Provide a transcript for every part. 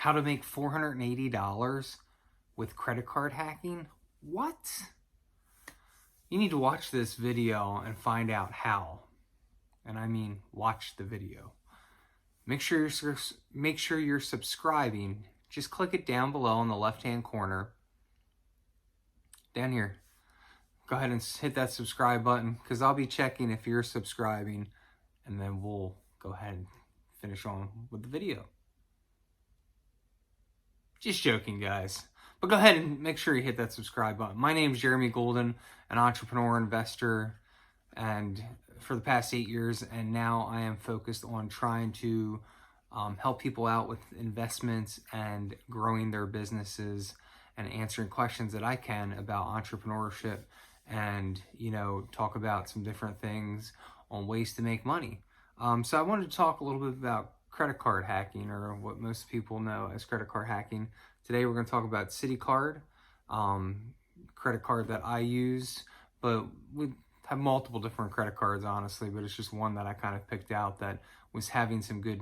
How to make $480 with credit card hacking? What? You need to watch this video and find out how. And I mean, watch the video. Make sure you're subscribing. Just click it down below in the left-hand corner. Down here. Go ahead and hit that subscribe button because I'll be checking if you're subscribing, and then we'll go ahead and finish on with the video. Just joking, guys. But go ahead and make sure you hit that subscribe button. My name is Jeremy Guldin, an entrepreneur, investor, and for the past 8 years, and now I am focused on trying to help people out with investments and growing their businesses and answering questions that I can about entrepreneurship and, talk about some different things on ways to make money. So I wanted to talk a little bit about credit card hacking, or what most people know as credit card hacking. Today we're going to talk about CITI Card, credit card that I use, but we have multiple different credit cards, honestly, but it's just one that I kind of picked out that was having some good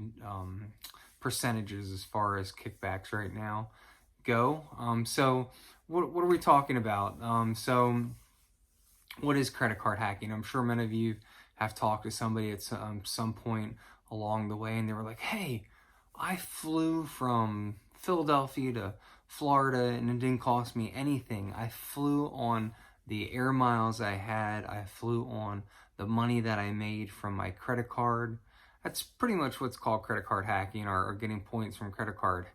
percentages as far as kickbacks right now go. So what are we talking about? So what is credit card hacking? I'm sure many of you have talked to somebody at some point along the way, and they were like, hey, I flew from Philadelphia to Florida and it didn't cost me anything. I flew on the air miles I had. I flew on the money that I made from my credit card. That's pretty much what's called credit card hacking, or getting points from credit card.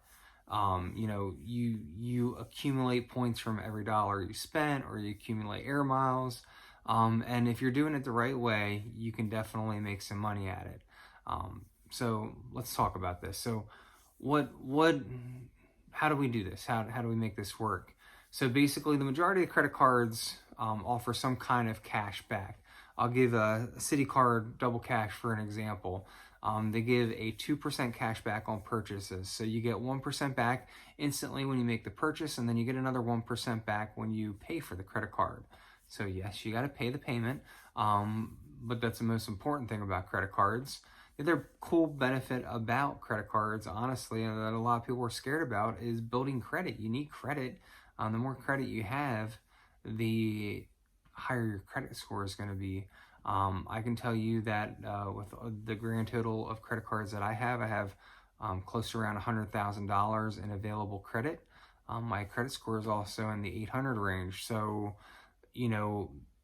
You accumulate points from every dollar you spent, or you accumulate air miles. And if you're doing it the right way, you can definitely make some money at it. So let's talk about this. So how do we do this? How do we make this work? So basically, the majority of credit cards offer some kind of cash back. I'll give a CITI Card Double Cash for an example. They give a 2% cash back on purchases. So you get 1% back instantly when you make the purchase, and then you get another 1% back when you pay for the credit card. So yes, you got to pay the payment, but that's the most important thing about credit cards. The other cool benefit about credit cards, honestly, and that a lot of people are scared about, is building credit. You need credit. The more credit you have, the higher your credit score is going to be. I can tell you that with the grand total of credit cards that I have close to around $100,000 in available credit. My credit score is also in the 800 range. So,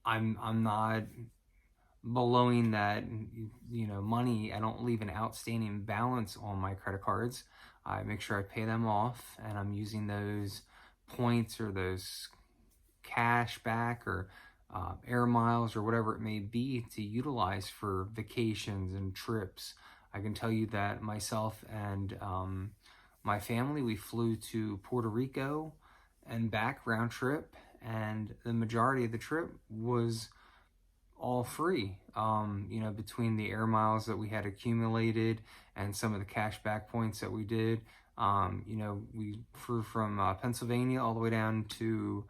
I'm not blowing that, money. I don't leave an outstanding balance on my credit cards. I make sure I pay them off, and I'm using those points or those cash back or air miles or whatever it may be to utilize for vacations and trips. I can tell you that myself and my family, we flew to Puerto Rico and back round trip, and the majority of the trip was all free, between the air miles that we had accumulated and some of the cash back points that we did. We flew from Pennsylvania all the way down to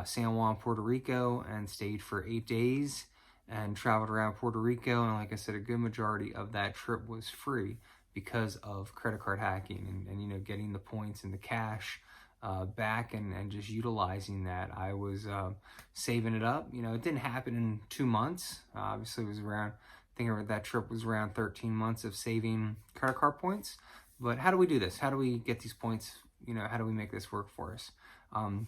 San Juan, Puerto Rico, and stayed for 8 days and traveled around Puerto Rico. And like I said, a good majority of that trip was free because of credit card hacking and getting the points and the cash back and just utilizing that. I was saving it up. It didn't happen in 2 months. Obviously, it was around, I think that trip was around 13 months of saving credit card points. But how do we do this? How do we get these points? How do we make this work for us? I'll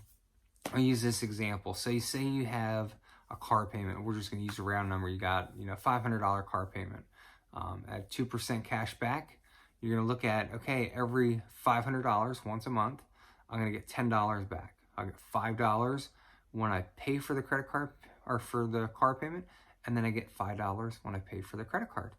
use this example. So you say you have a car payment. We're just going to use a round number. You got, $500 car payment at 2% cash back. You're going to look at, okay, every $500 once a month, I'm going to get $10 back. I'll get $5 when I pay for the credit card or for the car payment, and then I get $5 when I pay for the credit card.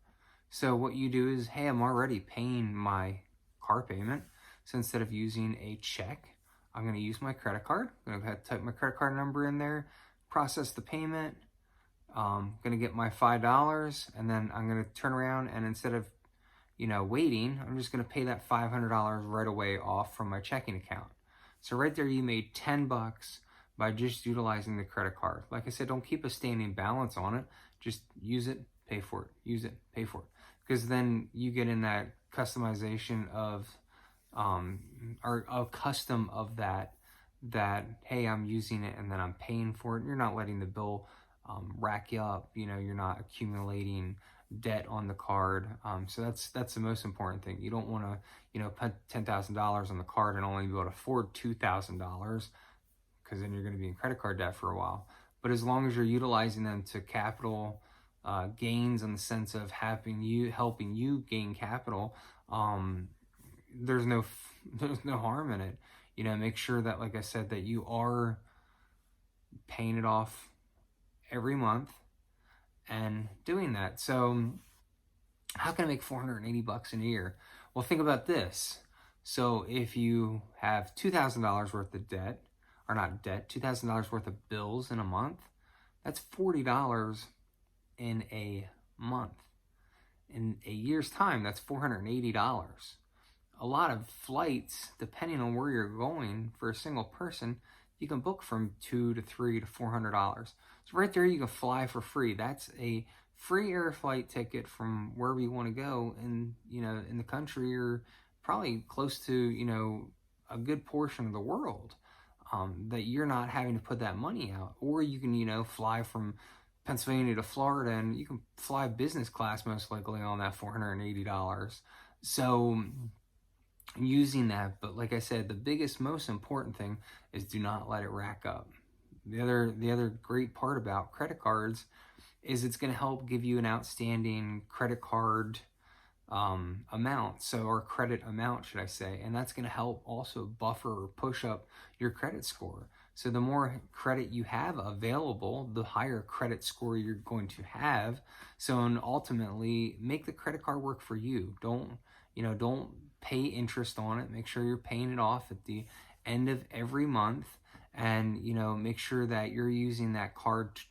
So what you do is, hey, I'm already paying my car payment. So instead of using a check, I'm going to use my credit card. I'm going to type my credit card number in there, process the payment. I'm going to get my $5, and then I'm going to turn around, and instead of waiting, I'm just going to pay that $500 right away off from my checking account. So right there, you made $10 by just utilizing the credit card. Like I said, don't keep a standing balance on it. Just use it, pay for it. Use it, pay for it. Because then you get in that customization of are accustomed of that, hey, I'm using it and then I'm paying for it. You're not letting the bill rack you up. You're not accumulating debt on the card. So that's the most important thing. You don't want to put $10,000 on the card and only be able to afford $2,000, because then you're going to be in credit card debt for a while. But as long as you're utilizing them to capital gains, in the sense of helping you gain capital, there's no harm in it. Make sure that, like I said, that you are paying it off every month and doing that. So how can I make $480 in a year? Well, think about this. So if you have $2,000 worth of debt, or not debt, $2,000 worth of bills in a month, that's $40 in a month. In a year's time, that's $480. A lot of flights, depending on where you're going for a single person, you can book from $200 to $300 to $400. So right there, you can fly for free. That's a free air flight ticket from wherever you want to go in the country, or probably close to a good portion of the world, that you're not having to put that money out. Or you can fly from Pennsylvania to Florida, and you can fly business class most likely on that $480. So using that, but like I said, the biggest, most important thing is do not let it rack up. The other great part about credit cards is it's going to help give you an outstanding credit card amount, or credit amount, should I say, and that's going to help also buffer or push up your credit score. So the more credit you have available, the higher credit score you're going to have. So, and ultimately, make the credit card work for you. Don't pay interest on it. Make sure you're paying it off at the end of every month, and make sure that you're using that card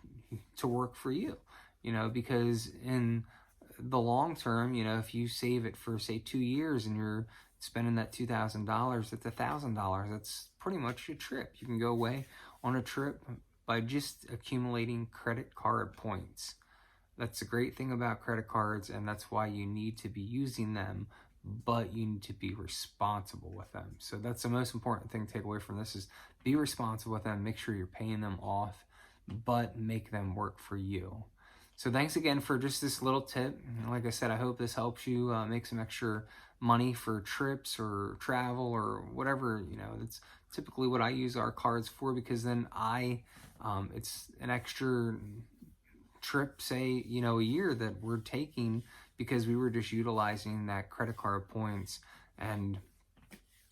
to work for you. Because in the long term, if you save it for, say, 2 years and you're spending that $2,000, that's $1,000. That's pretty much your trip. You can go away on a trip by just accumulating credit card points. That's the great thing about credit cards, and that's why you need to be using them, but you need to be responsible with them. So that's the most important thing to take away from this, is be responsible with them. Make sure you're paying them off, but make them work for you. So thanks again for just this little tip. Like I said, I hope this helps you make some extra money for trips or travel or whatever. That's typically what I use our cards for, because then it's an extra trip, say, a year that we're taking because we were just utilizing that credit card points, and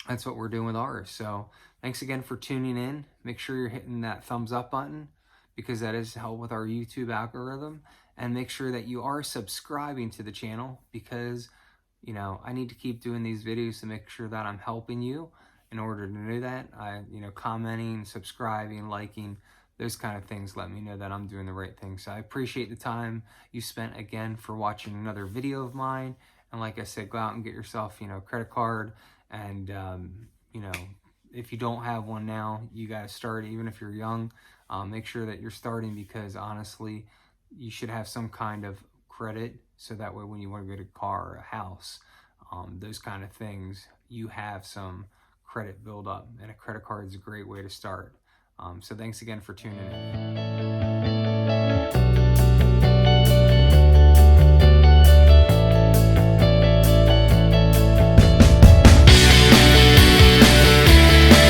that's what we're doing with ours. So thanks again for tuning in. Make sure you're hitting that thumbs up button, because that is help with our YouTube algorithm, and make sure that you are subscribing to the channel, because I need to keep doing these videos to make sure that I'm helping you. In order to do that, commenting, subscribing, liking, those kind of things let me know that I'm doing the right thing. So I appreciate the time you spent again for watching another video of mine. And like I said, go out and get yourself, a credit card. And, if you don't have one now, you got to start. Even if you're young, make sure that you're starting, because honestly, you should have some kind of credit. So that way, when you want to get a car or a house, those kind of things, you have some credit build up, and a credit card is a great way to start. So thanks again for tuning in.